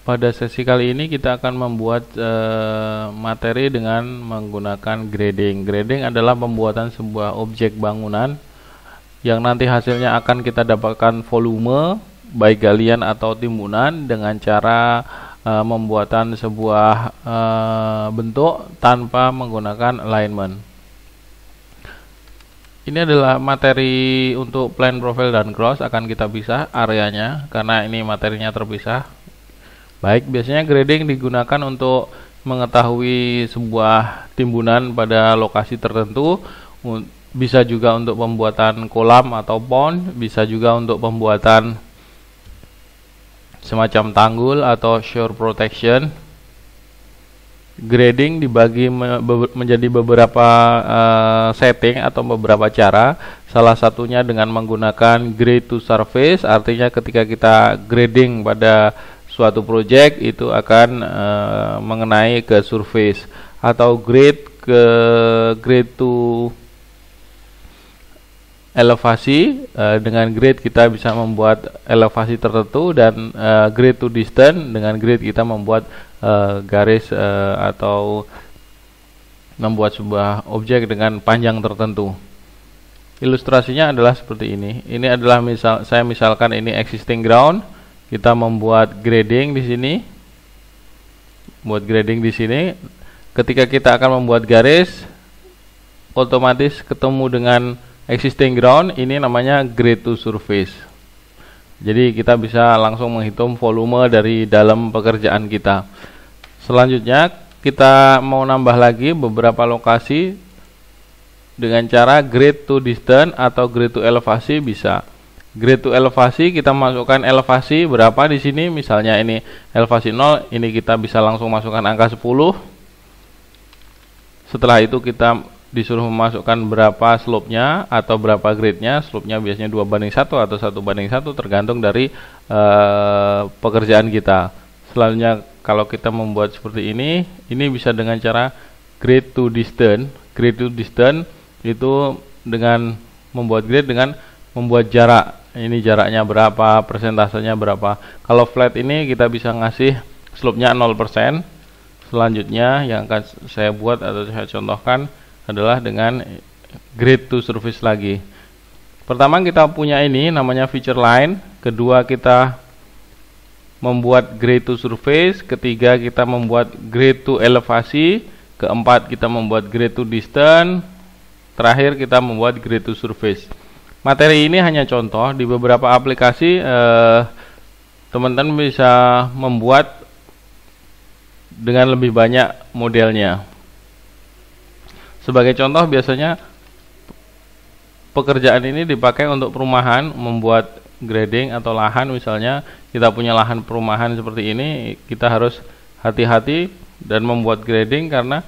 Pada sesi kali ini kita akan membuat materi dengan menggunakan grading. Grading adalah pembuatan sebuah objek bangunan yang nanti hasilnya akan kita dapatkan volume, baik galian atau timbunan, dengan cara membuatan sebuah bentuk tanpa menggunakan alignment. Ini adalah materi untuk plan, profile, dan cross. Akan kita pisah areanya karena ini materinya terpisah. Baik, biasanya grading digunakan untuk mengetahui sebuah timbunan pada lokasi tertentu. Bisa juga untuk pembuatan kolam atau pond, bisa juga untuk pembuatan semacam tanggul atau shore protection. Grading dibagi menjadi beberapa setting atau beberapa cara. Salah satunya dengan menggunakan grade to surface, artinya ketika kita grading pada suatu project itu akan mengenai ke surface, atau grade to elevasi. Dengan grade kita bisa membuat elevasi tertentu, dan grade to distance, dengan grade kita membuat garis atau membuat sebuah objek dengan panjang tertentu. Ilustrasinya adalah seperti ini. Ini adalah saya misalkan ini existing ground. Kita membuat grading di sini. Buat grading di sini. Ketika kita akan membuat garis, otomatis ketemu dengan existing ground. Ini namanya grade to surface. Jadi kita bisa langsung menghitung volume dari dalam pekerjaan kita. Selanjutnya kita mau nambah lagi beberapa lokasi dengan cara grade to distance atau grade to elevasi bisa. Grade to elevasi, kita masukkan elevasi berapa di sini, misalnya ini elevasi 0, ini kita bisa langsung masukkan angka 10. Setelah itu kita disuruh memasukkan berapa slope-nya atau berapa grade-nya. Slope-nya biasanya 2:1 atau 1:1, tergantung dari pekerjaan kita. Selanjutnya kalau kita membuat seperti ini bisa dengan cara grade to distance. Grade to distance itu dengan membuat grade dengan membuat jarak. Ini jaraknya berapa, persentasenya berapa. Kalau flat ini kita bisa ngasih slope-nya 0%. Selanjutnya yang akan saya buat atau saya contohkan adalah dengan grade to surface lagi. Pertama kita punya ini namanya feature line. Kedua kita membuat grade to surface. Ketiga kita membuat grade to elevasi. Keempat kita membuat grade to distance. Terakhir kita membuat grade to surface. Materi ini hanya contoh. Di beberapa aplikasi teman-teman bisa membuat dengan lebih banyak modelnya. Sebagai contoh, biasanya pekerjaan ini dipakai untuk perumahan, membuat grading atau lahan. Misalnya kita punya lahan perumahan seperti ini, kita harus hati-hati dan membuat grading, karena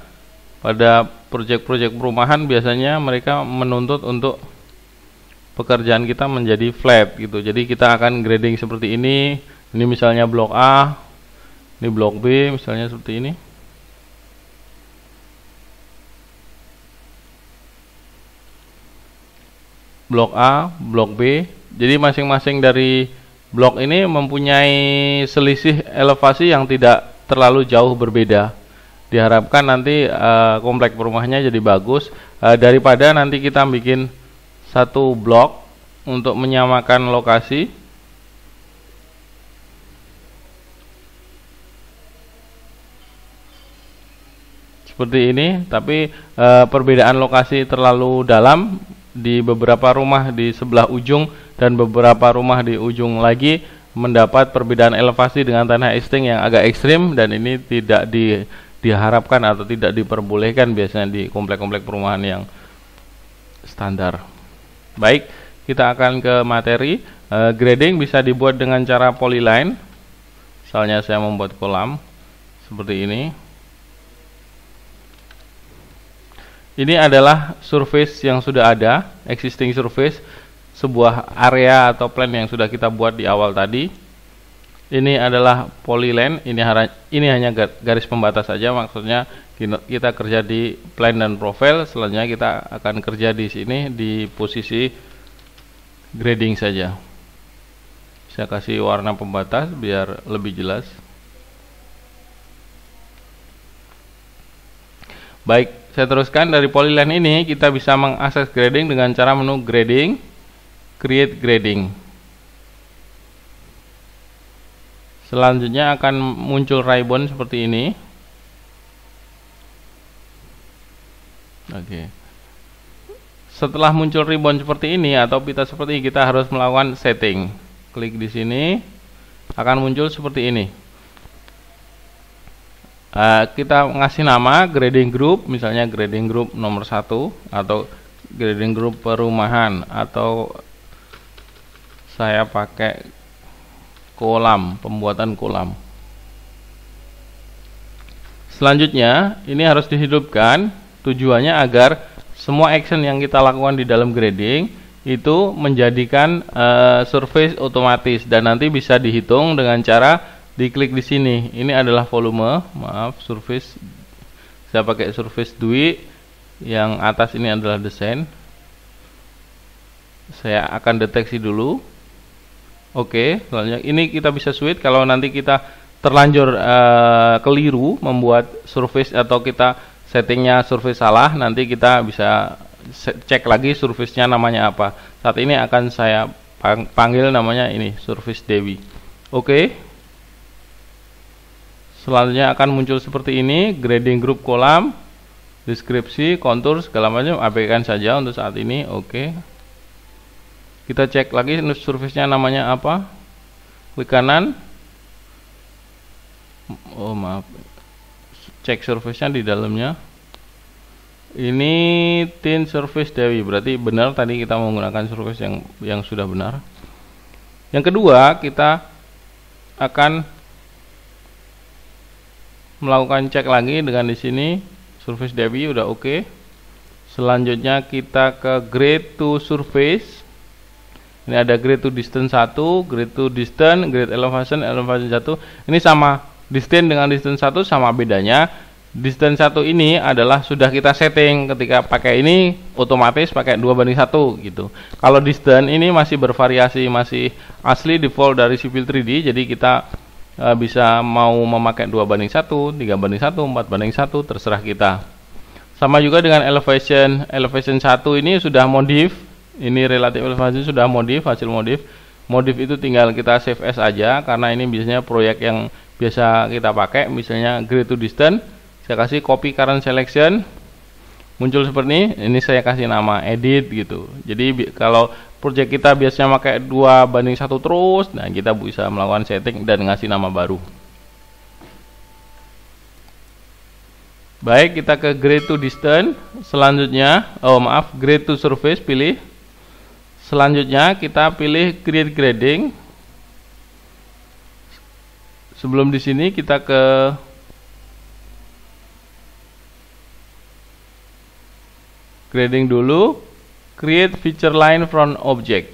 pada proyek-proyek perumahan biasanya mereka menuntut untuk pekerjaan kita menjadi flat gitu. Jadi kita akan grading seperti ini. Ini misalnya blok A, ini blok B, misalnya seperti ini. Blok A, blok B. Jadi masing-masing dari blok ini mempunyai selisih elevasi yang tidak terlalu jauh berbeda. Diharapkan nanti komplek perumahannya jadi bagus, daripada nanti kita bikin satu blok untuk menyamakan lokasi. Seperti ini, tapi perbedaan lokasi terlalu dalam. Di beberapa rumah di sebelah ujung dan beberapa rumah di ujung lagi mendapat perbedaan elevasi dengan tanah existing yang agak ekstrim, dan ini tidak diharapkan atau tidak diperbolehkan biasanya di komplek-komplek perumahan yang standar. Baik, kita akan ke materi. Grading bisa dibuat dengan cara polyline. Misalnya saya membuat kolam seperti ini. Ini adalah surface yang sudah ada, existing surface, sebuah area atau plan yang sudah kita buat di awal tadi. Ini adalah polyline, ini hanya garis pembatas saja, maksudnya kita kerja di plan dan profile. Selanjutnya kita akan kerja di sini di posisi grading saja. Saya kasih warna pembatas biar lebih jelas. Baik, saya teruskan. Dari polyline ini kita bisa mengakses grading dengan cara menu grading, create grading. Selanjutnya akan muncul ribbon seperti ini. Oke. Setelah muncul ribbon seperti ini atau pita seperti ini, kita harus melakukan setting. Klik di sini, akan muncul seperti ini. Kita ngasih nama grading group, misalnya grading group nomor 1 atau grading group perumahan, atau saya pakai kolam, pembuatan kolam. Selanjutnya ini harus dihidupkan, tujuannya agar semua action yang kita lakukan di dalam grading itu menjadikan surface otomatis dan nanti bisa dihitung dengan cara diklik di sini. Ini adalah volume, maaf, surface. Saya pakai surface Dwi. Yang atas ini adalah desain. Saya akan deteksi dulu. Oke, selanjutnya ini kita bisa switch kalau nanti kita terlanjur keliru membuat surface atau kita settingnya surface salah, nanti kita bisa cek lagi surface-nya namanya apa. Saat ini akan saya panggil namanya ini surface Dewi. Oke. Selanjutnya akan muncul seperti ini, grading group kolam, deskripsi, kontur, segala macam, abaikan saja untuk saat ini. Oke. Kita cek lagi surface-nya namanya apa. Klik kanan. Oh maaf. Cek surface-nya di dalamnya. Ini thin surface Dewi, berarti benar tadi kita menggunakan surface yang sudah benar. Yang kedua, kita akan melakukan cek lagi dengan di sini surface Dewi udah oke. Selanjutnya kita ke grade to surface. Ini ada grade to distance 1, grade to distance, grade elevation, elevation 1. Ini sama, distance dengan distance 1 sama bedanya. Distance 1 ini adalah sudah kita setting, ketika pakai ini otomatis pakai 2:1 gitu. Kalau distance ini masih bervariasi, masih asli default dari Civil 3D, jadi kita bisa mau memakai 2:1, 3:1, 4:1, terserah kita. Sama juga dengan elevation. Elevation 1 ini sudah modif. Ini relative elevation sudah modif, hasil modif. Modif itu tinggal kita save as aja, karena ini biasanya proyek yang biasa kita pakai. Misalnya grade to distance, saya kasih copy current selection, muncul seperti ini saya kasih nama edit gitu. Jadi kalau proyek kita biasanya pakai 2:1 terus, nah kita bisa melakukan setting dan ngasih nama baru. Baik, kita ke grade to distance. Selanjutnya, grade to surface pilih. Selanjutnya kita pilih create grading. Sebelum di sini kita ke grading dulu. Create feature line from object.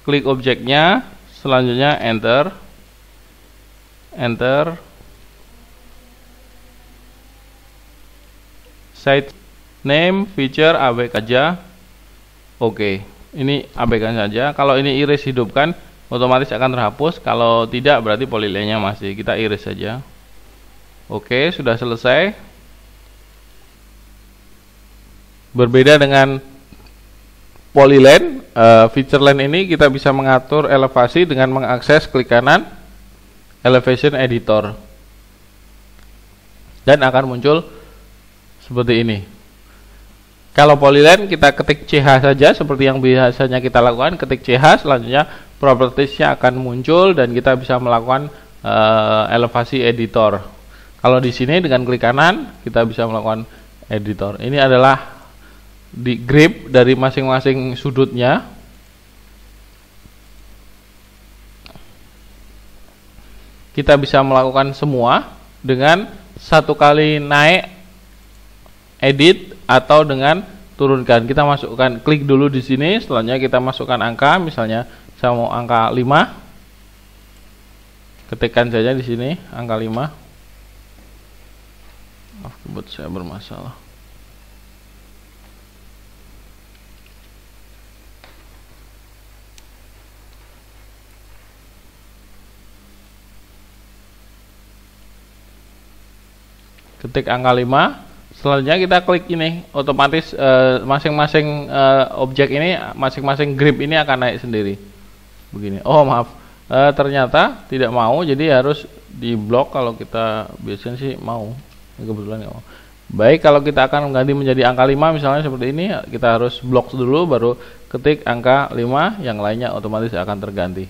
Klik objeknya, selanjutnya enter. Enter. Site name feature abaikan aja. Oke, ini abaikan saja. Kalau ini iris hidupkan, otomatis akan terhapus. Kalau tidak, berarti polyline-nya masih. Kita iris saja. Oke, sudah selesai. Berbeda dengan polyline, feature line ini kita bisa mengatur elevasi dengan mengakses klik kanan elevation editor. Dan akan muncul seperti ini. Kalau polyline kita ketik CH saja seperti yang biasanya kita lakukan, ketik CH, selanjutnya propertiesnya akan muncul dan kita bisa melakukan elevasi editor. Kalau di sini dengan klik kanan kita bisa melakukan editor. Ini adalah di grip dari masing-masing sudutnya. Kita bisa melakukan semua dengan satu kali naik edit atau dengan turunkan. Kita masukkan, klik dulu di sini, selanjutnya kita masukkan angka, misalnya saya mau angka 5. Ketikkan saja di sini angka 5. Keyboard saya bermasalah. ketik angka 5. Selanjutnya kita klik ini, otomatis masing-masing objek ini, masing-masing grip ini akan naik sendiri. Begini. Oh maaf, ternyata tidak mau, jadi harus diblok. Kalau kita biasanya sih mau, kebetulan nggak mau. Baik, kalau kita akan mengganti menjadi angka 5 misalnya seperti ini, kita harus blok dulu baru ketik angka 5, yang lainnya otomatis akan terganti.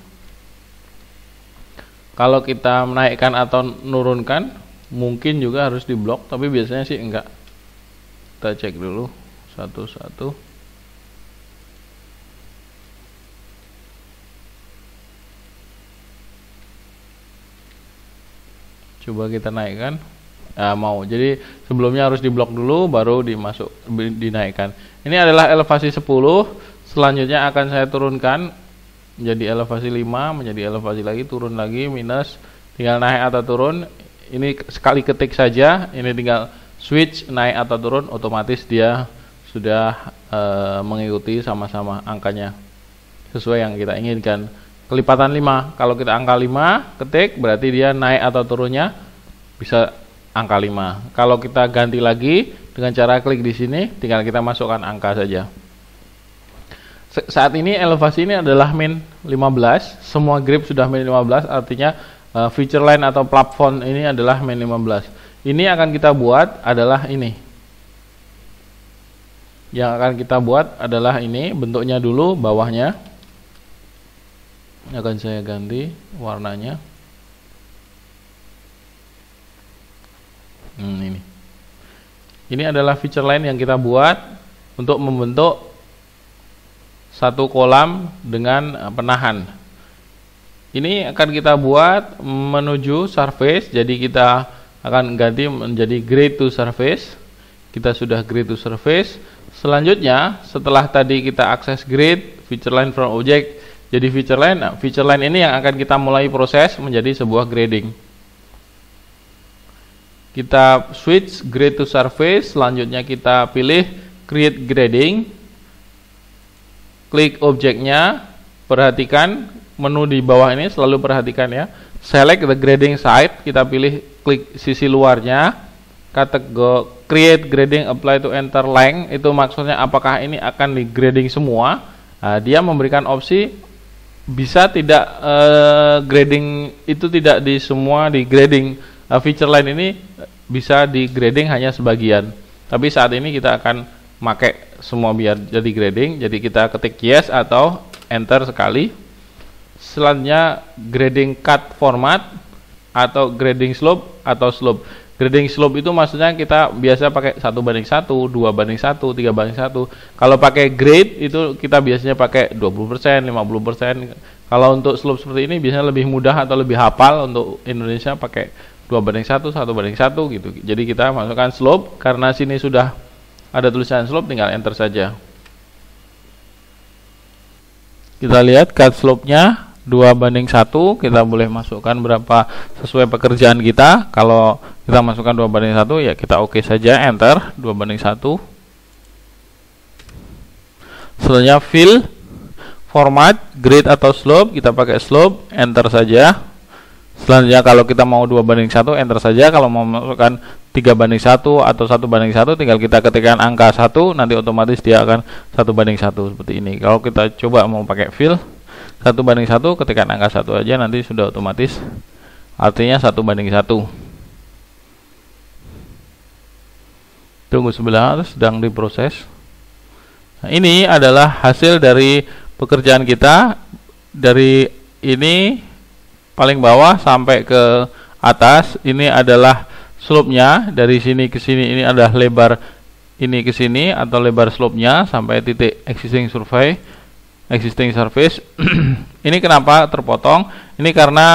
Kalau kita menaikkan atau menurunkan mungkin juga harus diblok, tapi biasanya sih enggak. Kita cek dulu satu-satu. Coba kita naikkan. Nah, mau. Jadi sebelumnya harus diblok dulu baru dinaikkan. Ini adalah elevasi 10. Selanjutnya akan saya turunkan menjadi elevasi 5, menjadi elevasi lagi, turun lagi, minus. Tinggal naik atau turun. Ini sekali ketik saja. Ini tinggal switch naik atau turun, otomatis dia sudah mengikuti sama-sama angkanya sesuai yang kita inginkan. Kelipatan 5. Kalau kita angka 5 ketik, berarti dia naik atau turunnya bisa angka 5. Kalau kita ganti lagi dengan cara klik di sini, tinggal kita masukkan angka saja. Saat ini elevasi ini adalah min 15. Semua grip sudah min 15, artinya feature line atau plafon ini adalah min 15. Ini akan kita buat adalah ini. Yang akan kita buat adalah ini, bentuknya dulu bawahnya. Akan saya ganti warnanya. Ini adalah feature line yang kita buat untuk membentuk satu kolam dengan penahan. Ini akan kita buat menuju surface, jadi kita akan ganti menjadi grade to surface. Kita sudah grade to surface. Selanjutnya, setelah tadi kita akses grid, feature line from object, jadi feature line. Nah, feature line ini yang akan kita mulai proses menjadi sebuah grading. Kita switch grade to surface, selanjutnya kita pilih create grading, klik objeknya, perhatikan menu di bawah ini, selalu perhatikan ya, select the grading side, kita pilih klik sisi luarnya, kategori create grading apply to enter length, itu maksudnya apakah ini akan di grading semua. Nah, dia memberikan opsi bisa tidak grading itu tidak di semua di grading. Feature line ini bisa di grading hanya sebagian, tapi saat ini kita akan pakai semua biar jadi grading. Jadi kita ketik yes atau enter sekali. Selanjutnya grading cut format atau grading slope atau slope. Grading slope itu maksudnya kita biasa pakai 1:1, 2:1, 3:1. Kalau pakai grade itu kita biasanya pakai 20%, 50%. Kalau untuk slope seperti ini biasanya lebih mudah atau lebih hafal. Untuk Indonesia pakai 2:1, 1:1 gitu. Jadi kita masukkan slope, karena sini sudah ada tulisan slope, tinggal enter saja. Kita lihat cut slope-nya 2:1, kita boleh masukkan berapa sesuai pekerjaan kita. Kalau kita masukkan 2:1 ya kita oke saja, enter 2:1. Selanjutnya fill format grid atau slope, kita pakai slope, enter saja. Selanjutnya kalau kita mau 2:1 enter saja. Kalau mau masukkan 3:1 atau 1:1 tinggal kita ketikkan angka 1, nanti otomatis dia akan 1:1 seperti ini. Kalau kita coba mau pakai fill 1:1, ketikkan angka 1 aja, nanti sudah otomatis artinya 1:1. Tunggu sebentar, sedang diproses. Nah, ini adalah hasil dari pekerjaan kita. Dari ini paling bawah sampai ke atas, ini adalah slope-nya. Dari sini ke sini ini adalah lebar ini ke sini atau lebar slope-nya sampai titik existing surface. Ini kenapa terpotong? Ini karena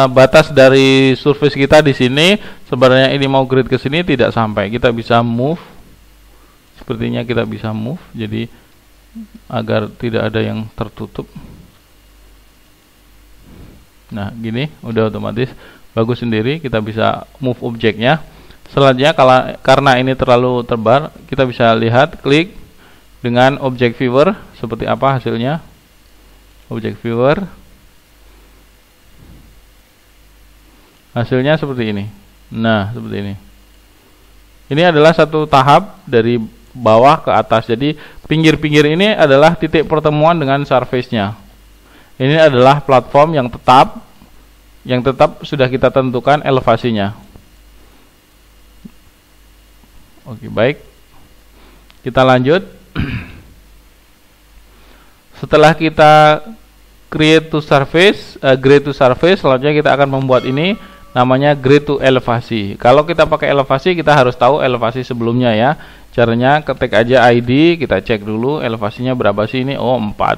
batas dari surface kita di sini, sebenarnya ini mau grid ke sini tidak sampai. Kita bisa move. Sepertinya kita bisa move, jadi agar tidak ada yang tertutup. Nah, gini udah otomatis bagus sendiri, kita bisa move objeknya. Selanjutnya karena ini terlalu tebal, kita bisa lihat klik dengan object viewer seperti apa hasilnya. Object viewer hasilnya seperti ini. Nah, seperti ini. Ini adalah satu tahap dari bawah ke atas. Jadi pinggir-pinggir ini adalah titik pertemuan dengan surface-nya. Ini adalah platform yang tetap sudah kita tentukan elevasinya. Oke, baik. Kita lanjut. Setelah kita create to surface, grade to surface, selanjutnya kita akan membuat ini namanya grade to elevasi. Kalau kita pakai elevasi, kita harus tahu elevasi sebelumnya ya. Caranya ketik aja ID, kita cek dulu elevasinya berapa sih ini. Oh, 4.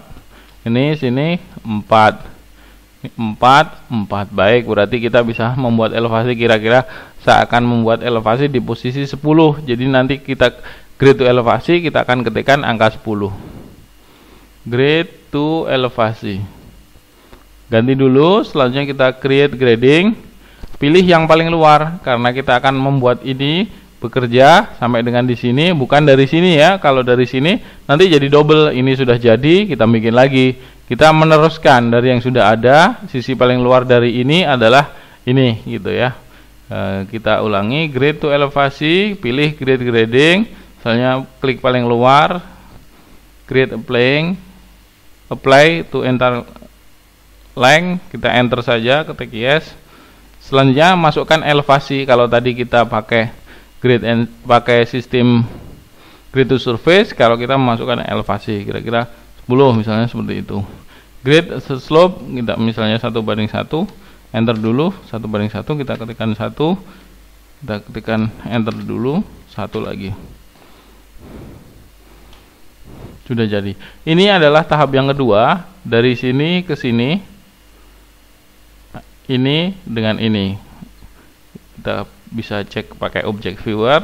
Ini sini 4. 4. Baik, berarti kita bisa membuat elevasi kira-kira seakan membuat elevasi di posisi 10. Jadi nanti kita grade to elevasi, kita akan ketikkan angka 10. Grade to elevasi. Ganti dulu, selanjutnya kita create grading. Pilih yang paling luar karena kita akan membuat ini bekerja sampai dengan di sini, bukan dari sini ya. Kalau dari sini nanti jadi double. Ini sudah jadi, kita bikin lagi. Kita meneruskan dari yang sudah ada. Sisi paling luar dari ini adalah ini gitu ya. Kita ulangi grade to elevasi, pilih grade grading. Misalnya klik paling luar, create apply to enter length, kita enter saja, ketik yes. Selanjutnya masukkan elevasi. Kalau tadi kita pakai pakai sistem grade to surface, kalau kita memasukkan elevasi kira-kira 10 misalnya seperti itu. Grade slope kita misalnya 1:1, enter dulu 1:1, kita ketikkan 1, kita ketikkan enter dulu 1 lagi. Sudah jadi. Ini adalah tahap yang kedua, dari sini ke sini, ini dengan ini. Kita bisa cek pakai object viewer.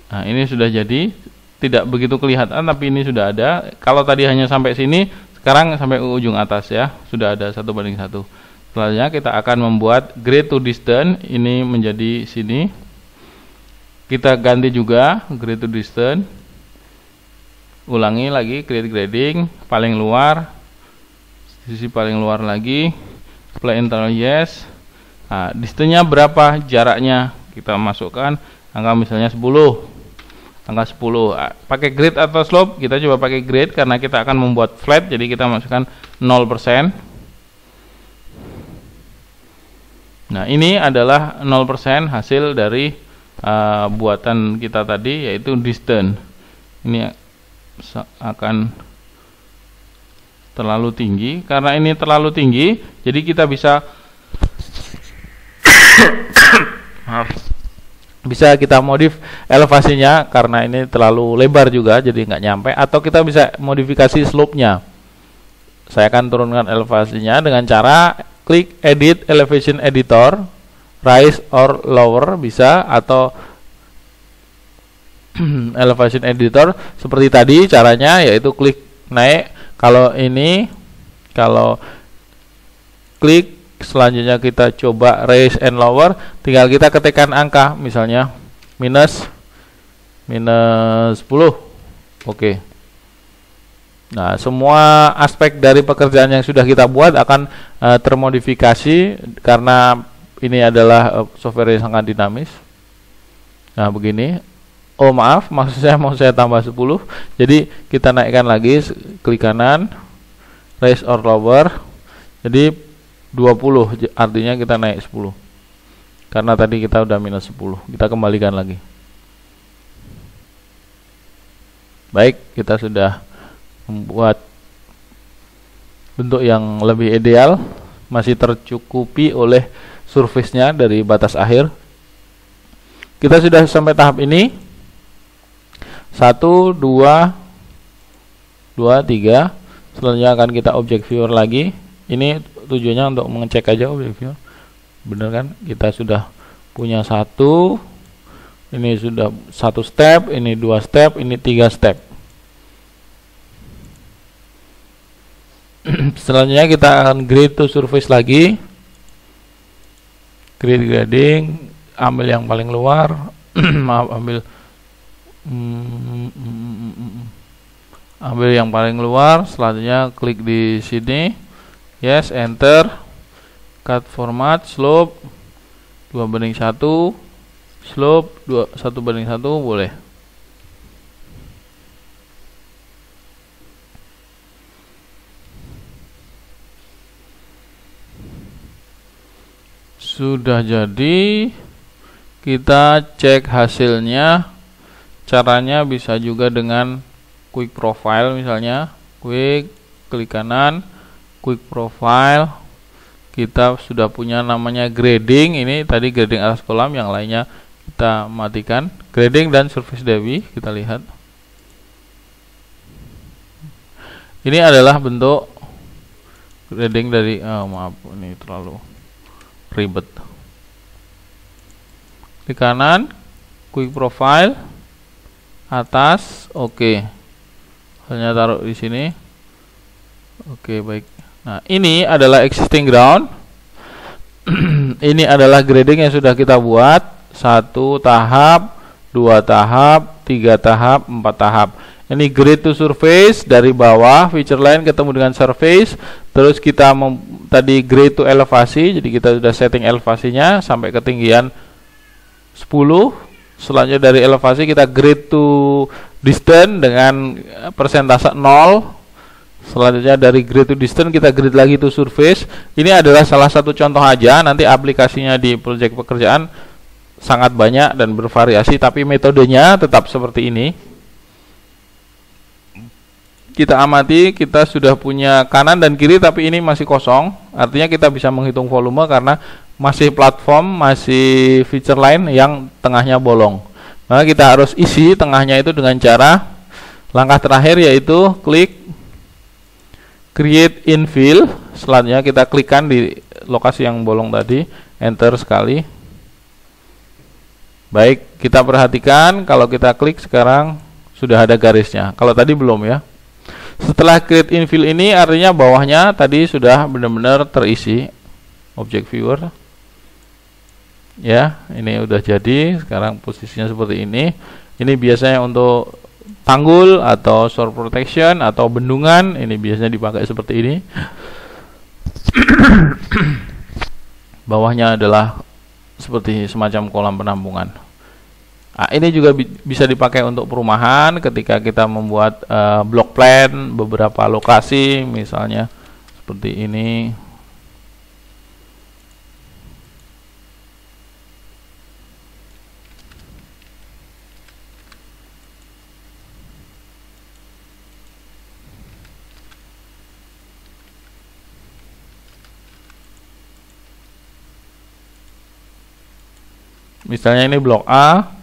Nah, ini sudah jadi. Tidak begitu kelihatan, tapi ini sudah ada. Kalau tadi hanya sampai sini, sekarang sampai ujung atas ya. Sudah ada 1:1. Selanjutnya kita akan membuat grade to distance, ini menjadi sini. Kita ganti juga grade to distance. Ulangi lagi create grading, paling luar, sisi paling luar lagi, apply internal yes. Nah, distance-nya berapa, jaraknya kita masukkan angka misalnya 10. Angka 10. Pakai grade atau slope, kita coba pakai grade karena kita akan membuat flat, jadi kita masukkan 0%. Nah, ini adalah 0% hasil dari buatan kita tadi, yaitu distance. Ini akan terlalu tinggi. Karena ini terlalu tinggi, jadi kita bisa bisa kita modif elevasinya karena ini terlalu lebar juga, jadi nggak nyampe. Atau kita bisa modifikasi slope-nya. Saya akan turunkan elevasinya dengan cara klik edit elevation editor, rise or lower bisa, atau elevation editor seperti tadi caranya, yaitu klik naik. Kalau ini, kalau klik selanjutnya kita coba raise and lower, tinggal kita ketikkan angka misalnya minus 10. Oke. Nah, semua aspek dari pekerjaan yang sudah kita buat akan termodifikasi karena ini adalah software yang sangat dinamis. Nah, begini. Oh, maaf, maksud saya mau saya tambah 10. Jadi kita naikkan lagi, klik kanan, raise or lower. Jadi 20, artinya kita naik 10. Karena tadi kita udah minus 10. Kita kembalikan lagi. Baik, kita sudah membuat bentuk yang lebih ideal, masih tercukupi oleh surface-nya dari batas akhir. Kita sudah sampai tahap ini. 1, 2, 3. Selanjutnya akan kita object viewer lagi. Ini tujuannya untuk mengecek aja object viewer. Bener kan? Kita sudah punya 1. Ini sudah 1 step, ini 2 step, ini 3 step. Selanjutnya kita akan grade to surface lagi. Create grading, ambil yang paling luar. Maaf, ambil yang paling luar. Selanjutnya klik di sini, yes, enter. cut format, slope 2:1, slope 1:1 boleh. Sudah jadi, kita cek hasilnya. Caranya bisa juga dengan quick profile, misalnya klik kanan, quick profile. Kita sudah punya namanya grading. Ini tadi grading atas kolam, yang lainnya kita matikan. Grading dan surface debit, kita lihat. Ini adalah bentuk grading dari, maaf, ini terlalu ribet. Di kanan, quick profile, atas, oke. Hanya taruh di sini. Oke, baik. Nah, ini adalah existing ground. Ini adalah grading yang sudah kita buat. 1 tahap, 2 tahap, 3 tahap, 4 tahap. Ini grade to surface dari bawah, feature line ketemu dengan surface. Terus kita tadi grade to elevasi, jadi kita sudah setting elevasinya sampai ketinggian 10. Selanjutnya dari elevasi kita grade to distance dengan persentase 0. Selanjutnya dari grade to distance kita grade lagi to surface. Ini adalah salah satu contoh aja, nanti aplikasinya di proyek pekerjaan sangat banyak dan bervariasi, tapi metodenya tetap seperti ini. Kita amati, kita sudah punya kanan dan kiri, tapi ini masih kosong. Artinya kita bisa menghitung volume karena masih platform, masih feature line yang tengahnya bolong. Maka kita harus isi tengahnya itu dengan cara langkah terakhir, yaitu klik create infill. Selanjutnya kita klikkan di lokasi yang bolong tadi, enter sekali. Baik, kita perhatikan kalau kita klik sekarang sudah ada garisnya. Kalau tadi belum ya. Setelah create infill ini artinya bawahnya tadi sudah benar-benar terisi object viewer. Ya, ini udah jadi. Sekarang posisinya seperti ini. Ini biasanya untuk tanggul atau shore protection atau bendungan. Ini biasanya dipakai seperti ini. Bawahnya adalah seperti semacam kolam penampungan. Nah, ini juga bisa dipakai untuk perumahan ketika kita membuat block plan beberapa lokasi, misalnya seperti ini. Misalnya ini blok A.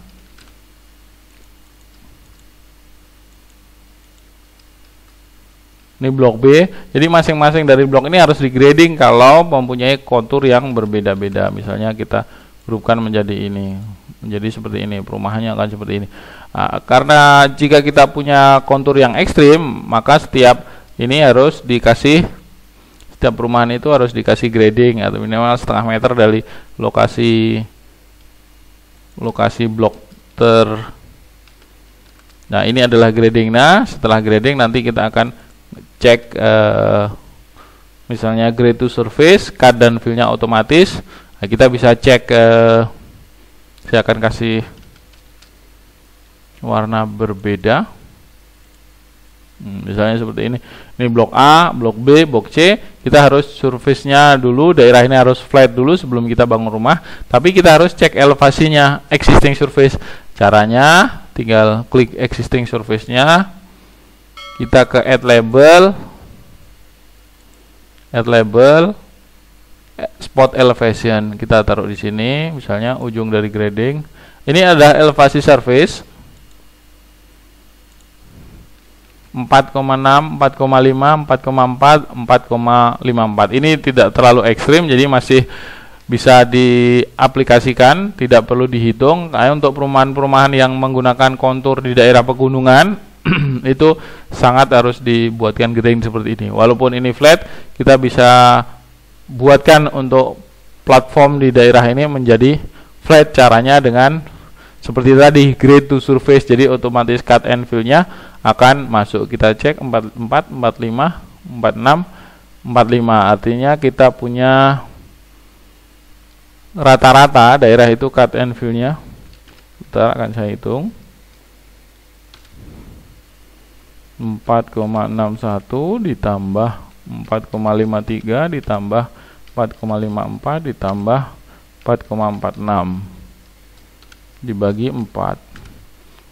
Ini blok B. Jadi masing-masing dari blok ini harus digrading kalau mempunyai kontur yang berbeda-beda. Misalnya kita grupkan menjadi ini, menjadi seperti ini. Perumahannya akan seperti ini. Karena jika kita punya kontur yang ekstrim, maka setiap ini harus dikasih, setiap perumahan itu harus dikasih grading atau minimal setengah meter dari lokasi blok Nah, ini adalah grading. Nah, setelah grading nanti kita akan cek misalnya grade to surface, cut dan fill-nya otomatis. Nah, kita bisa cek, saya akan kasih warna berbeda. Misalnya seperti ini. Ini blok A, blok B, blok C. Kita harus surface-nya dulu, daerah ini harus flat dulu sebelum kita bangun rumah. Tapi kita harus cek elevasinya, existing surface. Caranya tinggal klik existing surface-nya. Kita ke add label, spot elevation. Kita taruh di sini, misalnya ujung dari grading. Ini ada elevasi surface 4,6, 4,5, 4,4, 4,54. Ini tidak terlalu ekstrim, jadi masih bisa diaplikasikan, tidak perlu dihitung. Kayak untuk perumahan-perumahan yang menggunakan kontur di daerah pegunungan, itu sangat harus dibuatkan grading seperti ini. Walaupun ini flat, kita bisa buatkan untuk platform di daerah ini menjadi flat. Caranya dengan seperti tadi, grade to surface. Jadi otomatis cut and fill-nya akan masuk. Kita cek 44, 45, 46, 45. Artinya kita punya rata-rata daerah itu cut and fill-nya. Bentar, akan saya hitung. 4,61 ditambah 4,53 ditambah 4,54 ditambah 4,46 dibagi 4.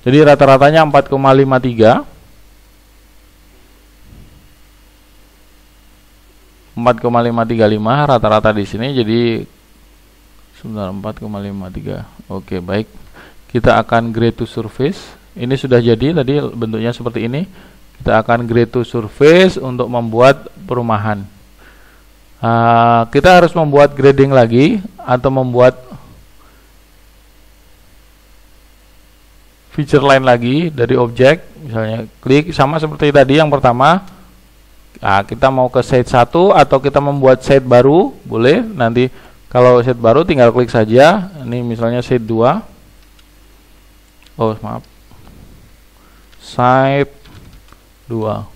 Jadi rata-ratanya 4,53. 4,535 rata-rata di sini, jadi sebentar 4,53. Oke, baik. Kita akan grade to surface. Ini sudah jadi tadi bentuknya seperti ini. Kita akan grade to surface untuk membuat perumahan. Kita harus membuat grading lagi atau membuat feature line lagi dari objek. Misalnya klik sama seperti tadi yang pertama. Kita mau ke shade 1 atau kita membuat shade baru, boleh. Nanti kalau shade baru tinggal klik saja. Ini misalnya shade 2. Oh, maaf. Shade 2.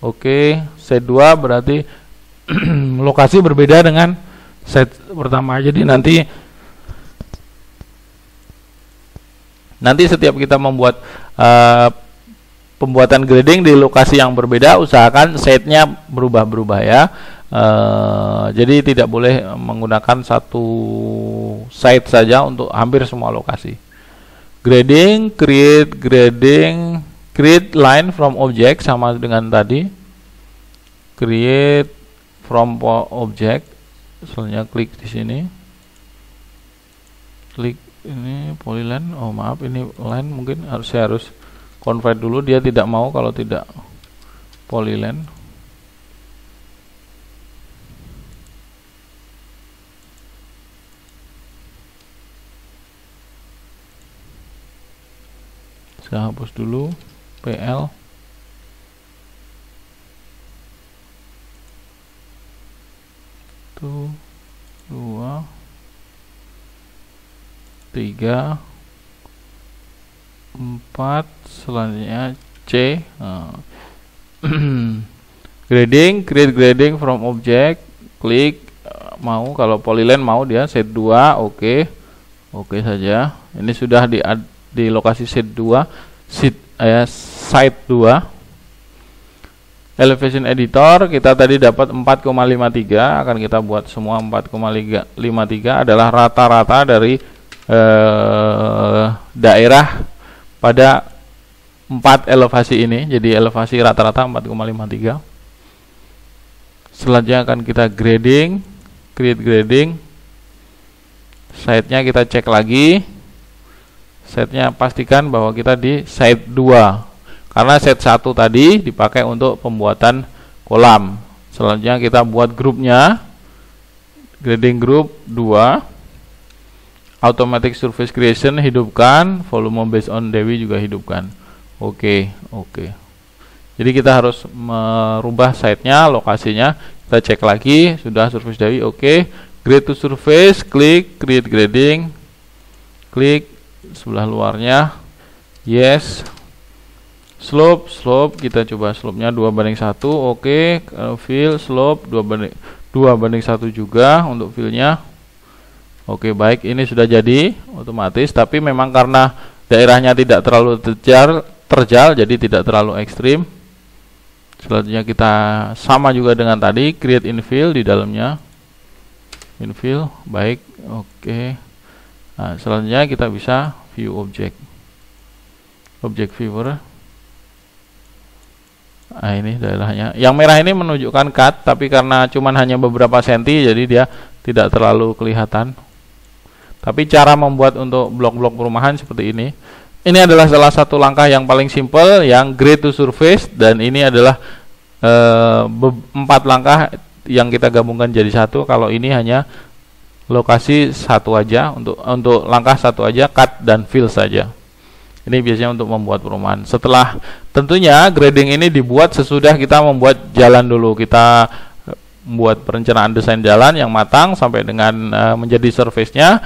Oke, shade 2 berarti lokasi berbeda dengan shade pertama. Jadi nanti setiap kita membuat pembuatan grading di lokasi yang berbeda, usahakan shade-nya berubah-berubah ya. Jadi tidak boleh menggunakan satu shade saja untuk hampir semua lokasi. Grading, create line from object sama dengan tadi. Create from object. Misalnya klik di sini. Klik ini polyline. Oh maaf, ini line mungkin saya harus convert dulu, dia tidak mau kalau tidak polyline. Saya hapus dulu PL. Tuh 2 3 4, selanjutnya C. Grading, create grading from object, klik mau, kalau polyline mau dia shade 2, oke saja. Ini sudah di lokasi shade 2, site 2. Elevation editor kita tadi dapat 4,53, akan kita buat semua 4,53 adalah rata-rata dari daerah pada 4 elevasi ini. Jadi elevasi rata-rata 4,53. Selanjutnya akan kita grading, create grading. Site-nya kita cek lagi. Site-nya pastikan bahwa kita di site 2. Karena site 1 tadi dipakai untuk pembuatan kolam. Selanjutnya kita buat grupnya. Grading group 2. Automatic surface creation hidupkan, volume based on Dewi juga hidupkan. Oke. Jadi kita harus merubah site-nya, lokasinya. Kita cek lagi, sudah surface Dewi, oke. Grade to surface, klik create grading. Klik sebelah luarnya. Yes. Slope kita coba slope-nya 2:1, oke. Fill slope 2:1 juga untuk fill-nya. Oke, baik, ini sudah jadi otomatis, tapi memang karena daerahnya tidak terlalu terjal, jadi tidak terlalu ekstrim. Selanjutnya kita sama juga dengan tadi, create infill di dalamnya. Infill, baik, oke. Nah, selanjutnya kita bisa view object viewer. Nah, ini daerahnya. Yang merah ini menunjukkan cut, tapi karena cuman hanya beberapa senti, jadi dia tidak terlalu kelihatan. Tapi cara membuat untuk blok-blok perumahan seperti ini. Ini adalah salah satu langkah yang paling simple, yang grade to surface, dan ini adalah 4 langkah yang kita gabungkan jadi satu. Kalau ini hanya lokasi satu aja, untuk langkah satu aja, cut dan fill saja. Ini biasanya untuk membuat perumahan. Setelah tentunya grading ini dibuat sesudah kita membuat jalan dulu. Kita membuat perencanaan desain jalan yang matang sampai dengan menjadi surface-nya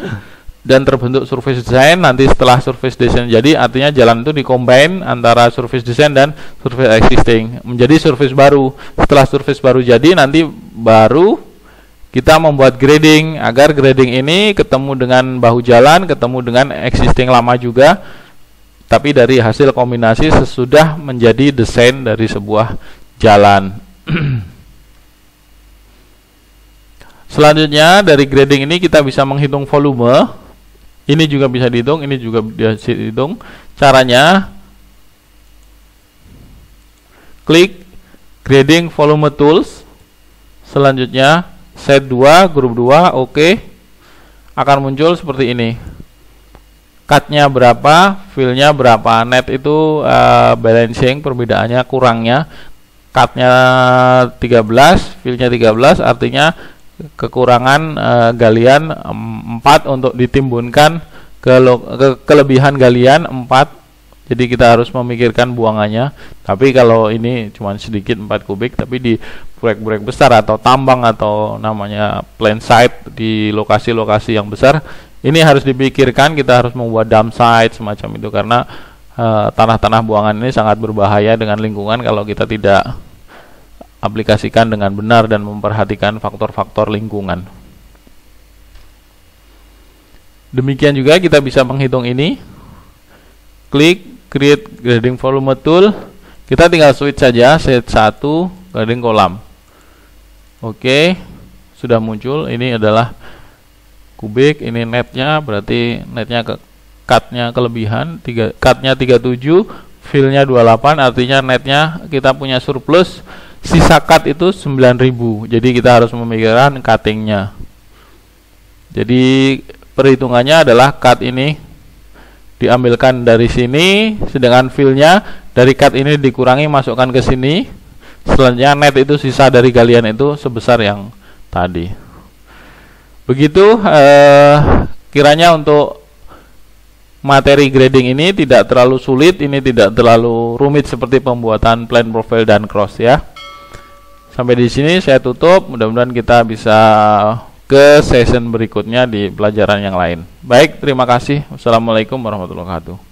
dan terbentuk surface design. Nanti setelah surface design jadi, artinya jalan itu dikombine antara surface design dan surface existing menjadi surface baru. Setelah surface baru jadi, nanti baru kita membuat grading agar grading ini ketemu dengan bahu jalan, ketemu dengan existing lama juga, tapi dari hasil kombinasi sesudah menjadi desain dari sebuah jalan. Selanjutnya dari grading ini kita bisa menghitung volume. Ini juga bisa dihitung, ini juga bisa dihitung. Caranya klik grading volume tools. Selanjutnya set 2, grup 2, oke. Akan muncul seperti ini. Cut-nya berapa, fill-nya berapa. Net itu balancing, perbedaannya kurangnya. Cut-nya 13, fill-nya 13, artinya kekurangan galian 4 untuk ditimbunkan kelebihan galian 4. Jadi kita harus memikirkan buangannya. Tapi kalau ini cuma sedikit 4 kubik, tapi di proyek-proyek besar atau tambang atau namanya plant site di lokasi-lokasi yang besar, ini harus dipikirkan. Kita harus membuat dump site semacam itu, karena tanah-tanah buangan ini sangat berbahaya dengan lingkungan kalau kita tidak aplikasikan dengan benar dan memperhatikan faktor-faktor lingkungan. Demikian juga kita bisa menghitung ini. Klik create grading volume tool. Kita tinggal switch saja set 1 grading kolam. Oke, sudah muncul. Ini adalah kubik, ini netnya, berarti netnya cut-nya kelebihan, cut-nya 37, fill-nya 28, artinya netnya kita punya surplus. Sisa cut itu 9.000. Jadi kita harus memikirkan cutting-nya. Jadi perhitungannya adalah cut ini diambilkan dari sini, sedangkan fill-nya dari cut ini dikurangi, masukkan ke sini. Selanjutnya net itu sisa dari galian itu sebesar yang tadi. Begitu kiranya untuk materi grading ini tidak terlalu sulit, ini tidak terlalu rumit seperti pembuatan plan profile dan cross ya. Sampai di sini saya tutup, mudah-mudahan kita bisa ke session berikutnya di pelajaran yang lain. Baik, terima kasih. Wassalamualaikum warahmatullahi wabarakatuh.